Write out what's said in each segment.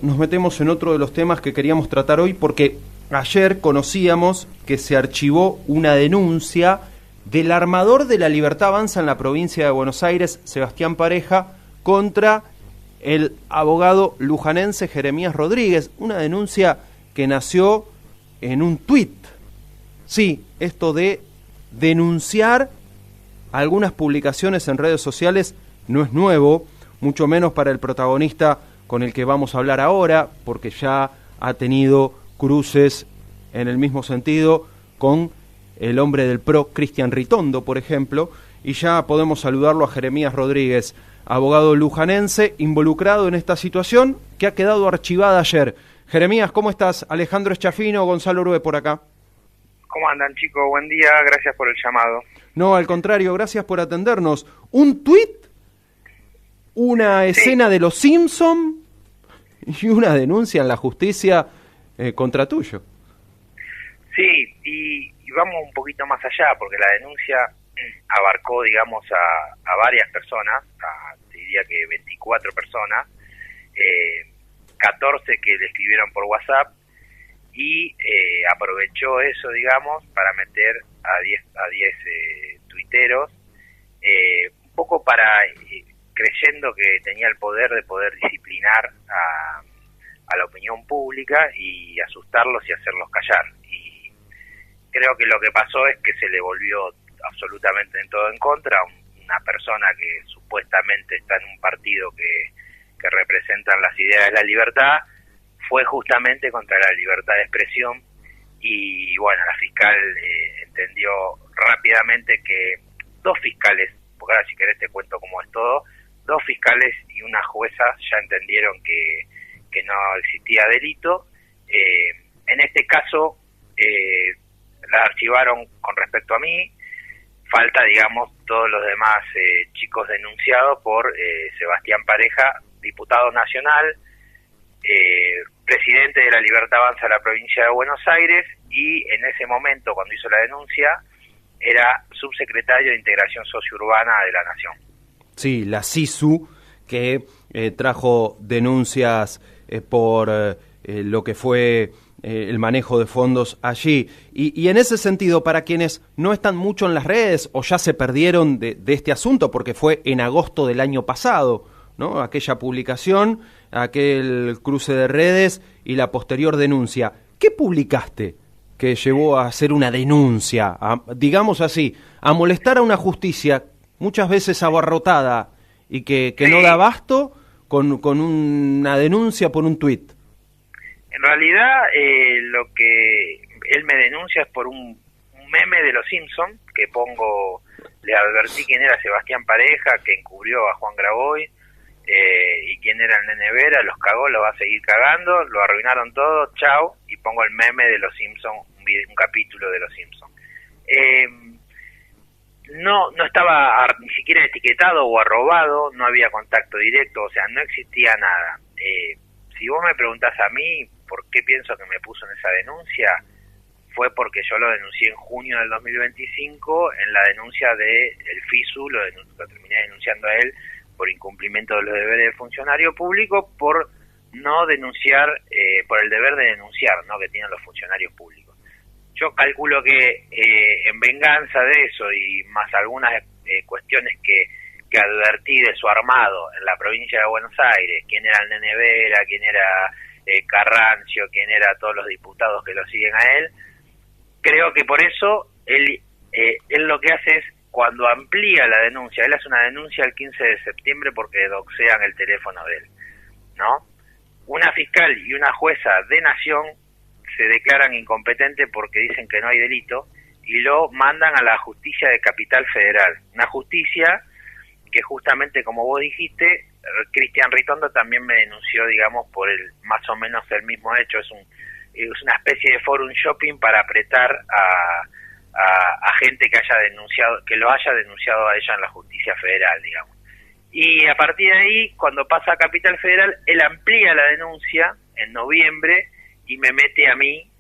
nos metemos en otro de los temas que queríamos tratar hoy, porque ayer conocíamos que se archivó una denuncia del armador de la Libertad Avanza en la provincia de Buenos Aires, Sebastián Pareja, contra el abogado lujanense Jeremías Rodríguez, una denuncia que nació en un tuit. Sí, esto de denunciar algunas publicaciones en redes sociales no es nuevo, mucho menos para el protagonista con el que vamos a hablar ahora, porque ya ha tenido cruces en el mismo sentido con el hombre del PRO, Cristian Ritondo, por ejemplo, y ya podemos saludarlo a Jeremías Rodríguez, abogado lujanense involucrado en esta situación que ha quedado archivada ayer. Jeremías, ¿cómo estás? Alejandro Eschafino, Gonzalo Urbe por acá. ¿Cómo andan, chicos? Buen día, gracias por el llamado. No, al contrario, gracias por atendernos. ¿Un tuit? ¿Una escena de Los Simpson? Y una denuncia en la justicia contra tuyo. Sí, y vamos un poquito más allá, porque la denuncia abarcó, digamos, a varias personas, te diría que 24 personas, 14 que le escribieron por WhatsApp, y aprovechó eso, digamos, para meter a 10 tuiteros, un poco para... creyendo que tenía el poder de poder disciplinar a la opinión pública y asustarlos y hacerlos callar. Y creo que lo que pasó es que se le volvió absolutamente en todo en contra. Una persona que supuestamente está en un partido que representan las ideas de la libertad, fue justamente contra la libertad de expresión. Y bueno, la fiscal entendió rápidamente que dos fiscales, porque ahora si querés te cuento cómo es todo, dos fiscales y una jueza ya entendieron que no existía delito. En este caso, la archivaron con respecto a mí. Falta, digamos, todos los demás chicos denunciados por Sebastián Pareja, diputado nacional, presidente de la Libertad Avanza de la provincia de Buenos Aires, y en ese momento, cuando hizo la denuncia, era subsecretario de Integración Sociourbana de la Nación. Sí, la SISU, que trajo denuncias por lo que fue el manejo de fondos allí. Y en ese sentido, para quienes no están mucho en las redes o ya se perdieron de este asunto, porque fue en agosto del año pasado, ¿no? Aquella publicación, aquel cruce de redes y la posterior denuncia. ¿Qué publicaste que llevó a hacer una denuncia, digamos así, a molestar a una justicia muchas veces abarrotada y que no da abasto con una denuncia por un tuit? En realidad, lo que él me denuncia es por un meme de Los Simpson que pongo, le advertí quién era Sebastián Pareja, que encubrió a Juan Graboy, y quién era el Nene Vera, los cagó, lo va a seguir cagando, lo arruinaron todo, chao, y pongo el meme de Los Simpson, un capítulo de Los Simpson. No estaba ni siquiera etiquetado o arrobado, no había contacto directo, o sea, no existía nada. Si vos me preguntás a mí por qué pienso que me puso en esa denuncia, fue porque yo lo denuncié en junio del 2025 en la denuncia del FISU, lo terminé denunciando a él por incumplimiento de los deberes de funcionario público, por no denunciar, por el deber de denunciar, ¿no?, que tienen los funcionarios públicos. Yo calculo que en venganza de eso y más algunas cuestiones que advertí de su armado en la provincia de Buenos Aires, quién era el Nene Vera, quién era Carrancio, quién era todos los diputados que lo siguen a él, creo que por eso él lo que hace es, cuando amplía la denuncia, él hace una denuncia el 15 de septiembre porque doxean el teléfono de él, ¿no? Una fiscal y una jueza de Nación se declaran incompetentes porque dicen que no hay delito y lo mandan a la justicia de Capital Federal, una justicia que justamente, como vos dijiste, Cristian Ritondo también me denunció, digamos, por más o menos el mismo hecho. Es una especie de forum shopping para apretar a gente que haya denunciado, que lo haya denunciado a ella en la justicia federal, digamos. Y a partir de ahí, cuando pasa a Capital Federal, él amplía la denuncia en noviembre y me mete a mí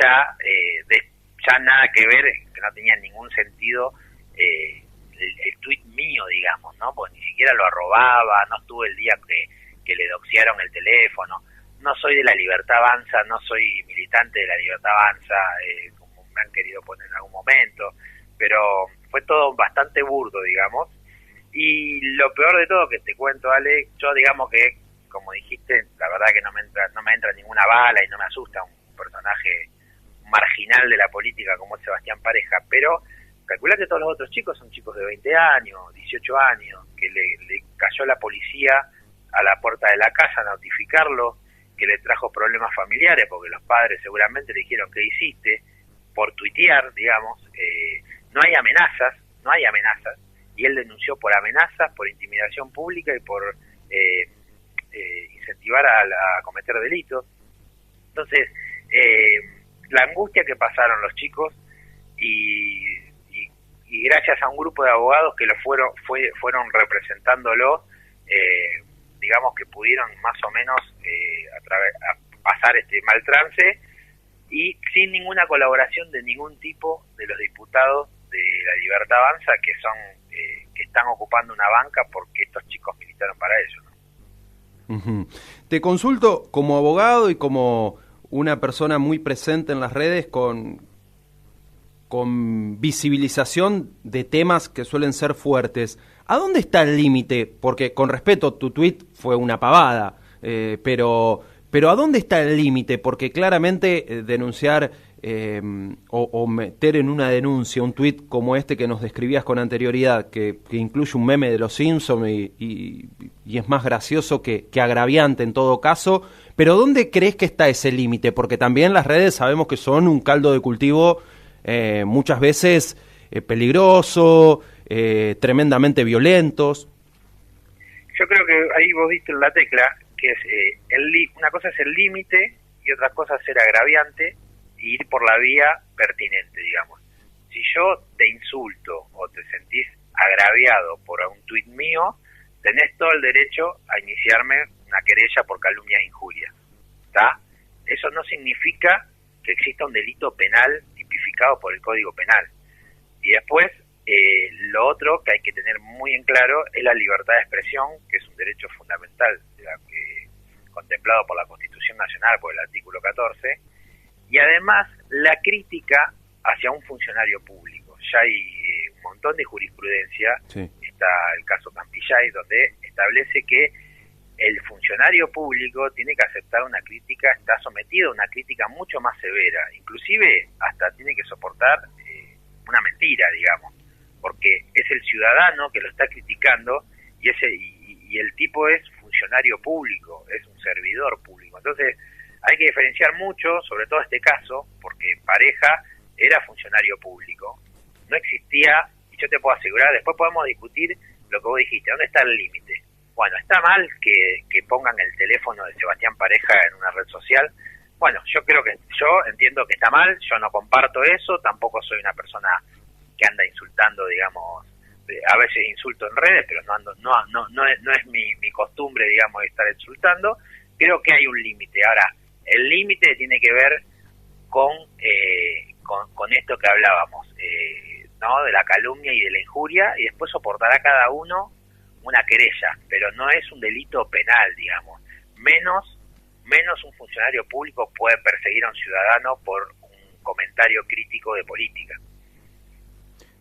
ya nada que ver, que no tenía ningún sentido el tuit mío, digamos, ¿no? Porque ni siquiera lo arrobaba, no estuvo el día que le doxiaron el teléfono. No soy de la Libertad Avanza, no soy militante de la Libertad Avanza, como me han querido poner en algún momento, pero fue todo bastante burdo, digamos. Y lo peor de todo que te cuento, Ale, yo digamos que, como dijiste, la verdad que no me entra ninguna bala y no me asusta un personaje marginal de la política como es Sebastián Pareja, pero calculá que todos los otros chicos son chicos de 20 años, 18 años, que le cayó la policía a la puerta de la casa a notificarlo, que le trajo problemas familiares porque los padres seguramente le dijeron ¿qué hiciste? Por tuitear, digamos. No hay amenazas, y él denunció por amenazas, por intimidación pública y por incentivar a cometer delitos. Entonces, la angustia que pasaron los chicos y gracias a un grupo de abogados que fueron representándolo, digamos que pudieron más o menos a pasar este mal trance y sin ninguna colaboración de ningún tipo de los diputados de la Libertad Avanza que están ocupando una banca porque estos chicos militaron para ello, ¿no? Uh-huh. Te consulto como abogado y como una persona muy presente en las redes con visibilización de temas que suelen ser fuertes. ¿A dónde está el límite? Porque, con respeto, tu tuit fue una pavada, pero ¿a dónde está el límite? Porque claramente denunciar o meter en una denuncia un tuit como este que nos describías con anterioridad, que incluye un meme de los Simpsons y es más gracioso que agraviante en todo caso, pero ¿dónde crees que está ese límite? Porque también las redes sabemos que son un caldo de cultivo muchas veces peligroso, tremendamente violentos. Yo creo que ahí vos diste en la tecla, que es una cosa es el límite y otra cosa es ser agraviante y ir por la vía pertinente, digamos. Si yo te insulto o te sentís agraviado por un tuit mío, tenés todo el derecho a iniciarme una querella por calumnia e injuria, ¿está? Eso no significa que exista un delito penal tipificado por el Código Penal. Y después, lo otro que hay que tener muy en claro es la libertad de expresión, que es un derecho fundamental contemplado por la Constitución Nacional, por el artículo 14, y además la crítica hacia un funcionario público. Ya hay un montón de jurisprudencia, sí. Está el caso Campillay, donde establece que el funcionario público tiene que aceptar una crítica, está sometido a una crítica mucho más severa, inclusive hasta tiene que soportar una mentira, digamos, porque es el ciudadano que lo está criticando y el tipo es funcionario público, es un servidor público. Entonces hay que diferenciar mucho, sobre todo este caso, porque Pareja era funcionario público, no existía, y yo te puedo asegurar, después podemos discutir lo que vos dijiste, ¿dónde está el límite? Bueno, ¿está mal que pongan el teléfono de Sebastián Pareja en una red social? Bueno, yo entiendo que está mal, yo no comparto eso, tampoco soy una persona que anda insultando, digamos, a veces insulto en redes, pero no es mi costumbre, digamos, estar insultando. Creo que hay un límite. Ahora, el límite tiene que ver con esto que hablábamos, ¿no? De la calumnia y de la injuria, y después soportará cada uno una querella, pero no es un delito penal, digamos. Menos un funcionario público puede perseguir a un ciudadano por un comentario crítico de política.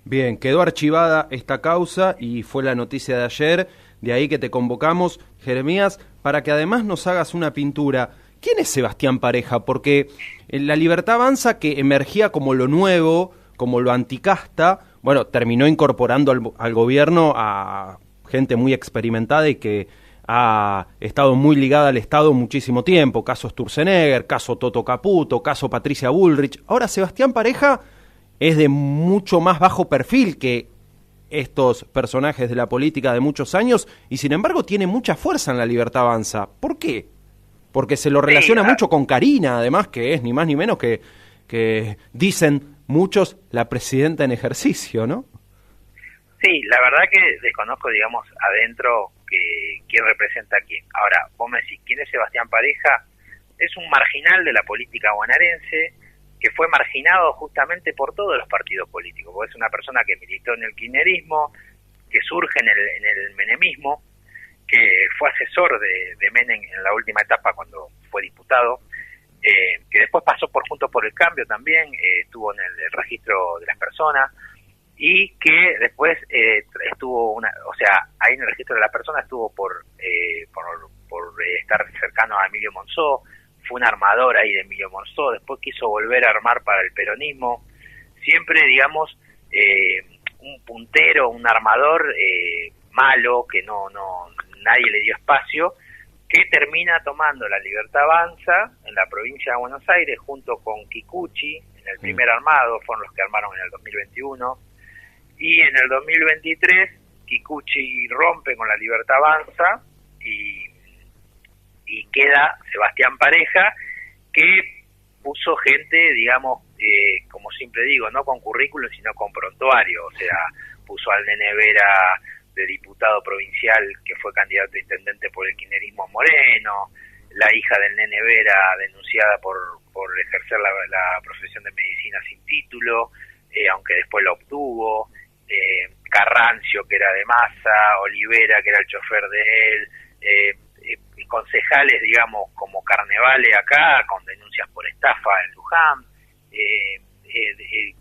Bien, quedó archivada esta causa y fue la noticia de ayer, de ahí que te convocamos, Jeremías, para que además nos hagas una pintura. ¿Quién es Sebastián Pareja? Porque la Libertad Avanza, que emergía como lo nuevo, como lo anticasta, bueno, terminó incorporando al gobierno a gente muy experimentada y que ha estado muy ligada al Estado muchísimo tiempo, caso Sturzenegger, caso Toto Caputo, caso Patricia Bullrich. Ahora Sebastián Pareja es de mucho más bajo perfil que estos personajes de la política de muchos años y sin embargo tiene mucha fuerza en la Libertad Avanza. ¿Por qué? Porque se lo relaciona mucho con Karina, además, que es ni más ni menos que dicen muchos la presidenta en ejercicio, ¿no? Sí, la verdad que desconozco, digamos, adentro quién representa a quién. Ahora, vos me decís, ¿quién es Sebastián Pareja? Es un marginal de la política bonaerense que fue marginado justamente por todos los partidos políticos, porque es una persona que militó en el kirchnerismo, que surge en el menemismo, que fue asesor de Menem en la última etapa cuando fue diputado, que después pasó por Juntos por el Cambio también, estuvo en el registro de las personas, y que después estuvo ahí en el registro de las personas estuvo por estar cercano a Emilio Monzó, fue un armador ahí de Emilio Monzó, después quiso volver a armar para el peronismo, siempre, digamos, un puntero, un armador malo, que nadie le dio espacio, que termina tomando la Libertad Avanza en la provincia de Buenos Aires junto con Kikuchi en el primer armado, fueron los que armaron en el 2021, y en el 2023 Kikuchi rompe con la Libertad Avanza y queda Sebastián Pareja, que puso gente, digamos, como siempre digo, no con currículum sino con prontuario, o sea, puso al Nene Vera de diputado provincial que fue candidato a intendente por el kirchnerismo Moreno, la hija del Nene Vera denunciada por ejercer la profesión de medicina sin título, aunque después lo obtuvo, Carrancio, que era de Massa, Olivera, que era el chofer de él, concejales, digamos, como Carnevale acá, con denuncias por estafa en Luján,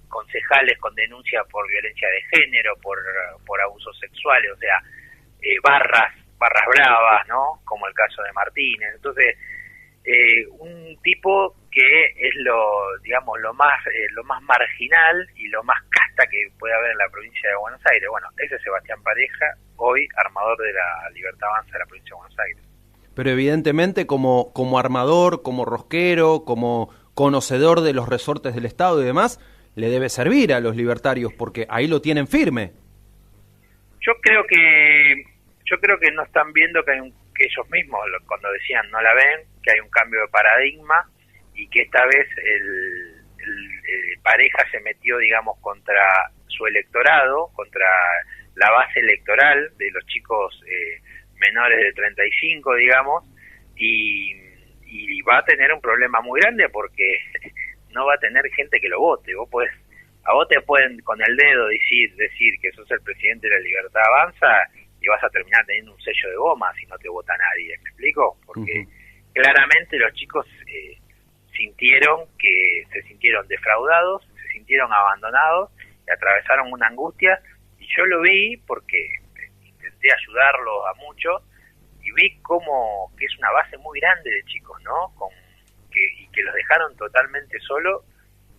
concejales con denuncias por violencia de género, por abusos sexuales, o sea, barras bravas, ¿no? Como el caso de Martínez. Entonces, un tipo que es lo más marginal y lo más casta que puede haber en la provincia de Buenos Aires. Bueno, ese es Sebastián Pareja, hoy armador de la Libertad Avanza de la provincia de Buenos Aires. Pero evidentemente como armador, como rosquero, como conocedor de los resortes del Estado y demás, le debe servir a los libertarios porque ahí lo tienen firme. Yo creo que no están viendo que ellos mismos, cuando decían no la ven, que hay un cambio de paradigma y que esta vez el Pareja se metió, digamos, contra su electorado, contra la base electoral de los chicos menores de 35, digamos, y va a tener un problema muy grande porque no va a tener gente que lo vote. A vos te pueden con el dedo decir que sos el presidente de la Libertad Avanza y vas a terminar teniendo un sello de goma si no te vota nadie, ¿me explico? Porque claramente los chicos se sintieron defraudados, se sintieron abandonados y atravesaron una angustia, y yo lo vi porque intenté ayudarlos a muchos y vi como que es una base muy grande de chicos, ¿no? Y que los dejaron totalmente solos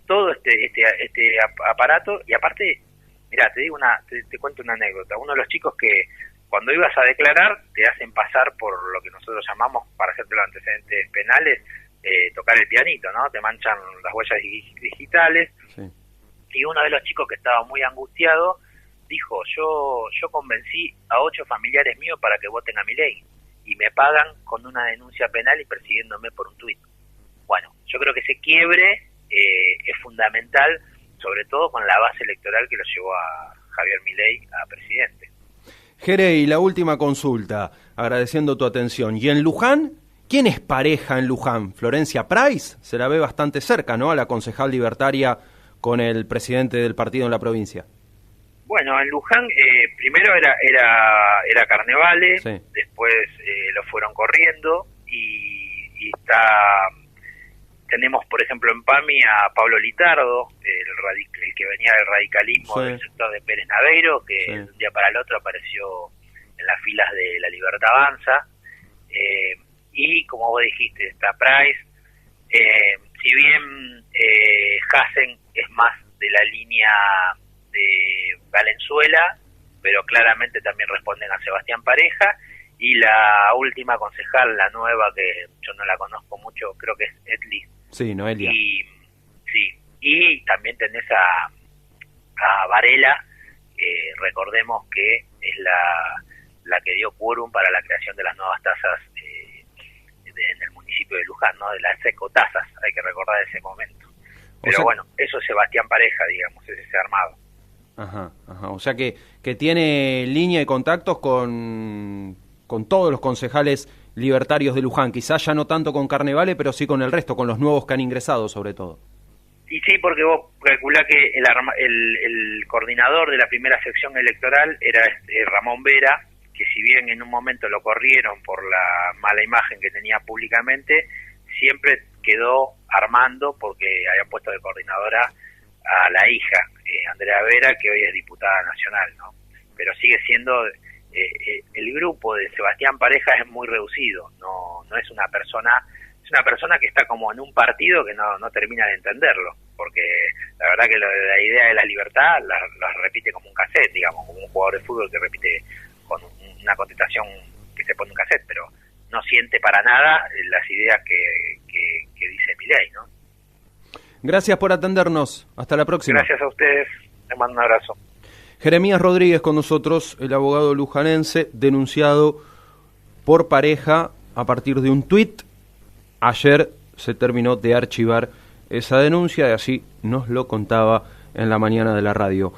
todo este aparato. Y aparte, mira, te cuento una anécdota. Uno de los chicos que cuando ibas a declarar te hacen pasar por lo que nosotros llamamos, para hacerte los antecedentes penales, tocar el pianito, ¿no? Te manchan las huellas digitales. Sí. Y uno de los chicos que estaba muy angustiado dijo, yo convencí a 8 familiares míos para que voten a Milei y me pagan con una denuncia penal y persiguiéndome por un tuit. Bueno, yo creo que ese quiebre es fundamental, sobre todo con la base electoral que lo llevó a Javier Milei a presidente. Jere, y la última consulta, agradeciendo tu atención. ¿Y en Luján? ¿Quién es Pareja en Luján? ¿Florencia Price? Se la ve bastante cerca, ¿no?, a la concejal libertaria con el presidente del partido en la provincia. Bueno, en Luján primero era Carnevale, sí. Después lo fueron corriendo y tenemos, por ejemplo, en PAMI a Pablo Litardo, el que venía del radicalismo, sí, del sector de Pérez Naveiro, que sí, de un día para el otro apareció en las filas de la Libertad Avanza, y como vos dijiste, está Price. Si bien Hassen es más de la línea de Valenzuela, pero claramente también responden a Sebastián Pareja, y la última concejal, la nueva, que yo no la conozco mucho, creo que es Etli. Sí, Noelia. Y también tenés a Varela, recordemos que es la que dio quórum para la creación de las nuevas tasas en el municipio de Luján, ¿no? De las ecotasas, hay que recordar ese momento. Pero bueno, eso es Sebastián Pareja, digamos, es ese armado. Ajá. O sea que tiene línea de contactos con todos los concejales libertarios de Luján, quizás ya no tanto con Carnevale, pero sí con el resto, con los nuevos que han ingresado sobre todo. Y sí, porque vos calculá que el coordinador de la primera sección electoral era Ramón Vera, que si bien en un momento lo corrieron por la mala imagen que tenía públicamente, siempre quedó Armando porque había puesto de coordinadora a la hija, Andrea Vera, que hoy es diputada nacional, ¿no? Pero sigue siendo, el grupo de Sebastián Pareja es muy reducido, no es una persona que está como en un partido que no termina de entenderlo, porque la verdad que la idea de la libertad la repite como un cassette, digamos, como un jugador de fútbol que repite con una contestación que se pone un cassette, pero no siente para nada las ideas que dice Milei, ¿no? Gracias por atendernos. Hasta la próxima. Gracias a ustedes. Les mando un abrazo. Jeremías Rodríguez con nosotros, el abogado lujanense, denunciado por Pareja a partir de un tuit. Ayer se terminó de archivar esa denuncia y así nos lo contaba en la mañana de la radio.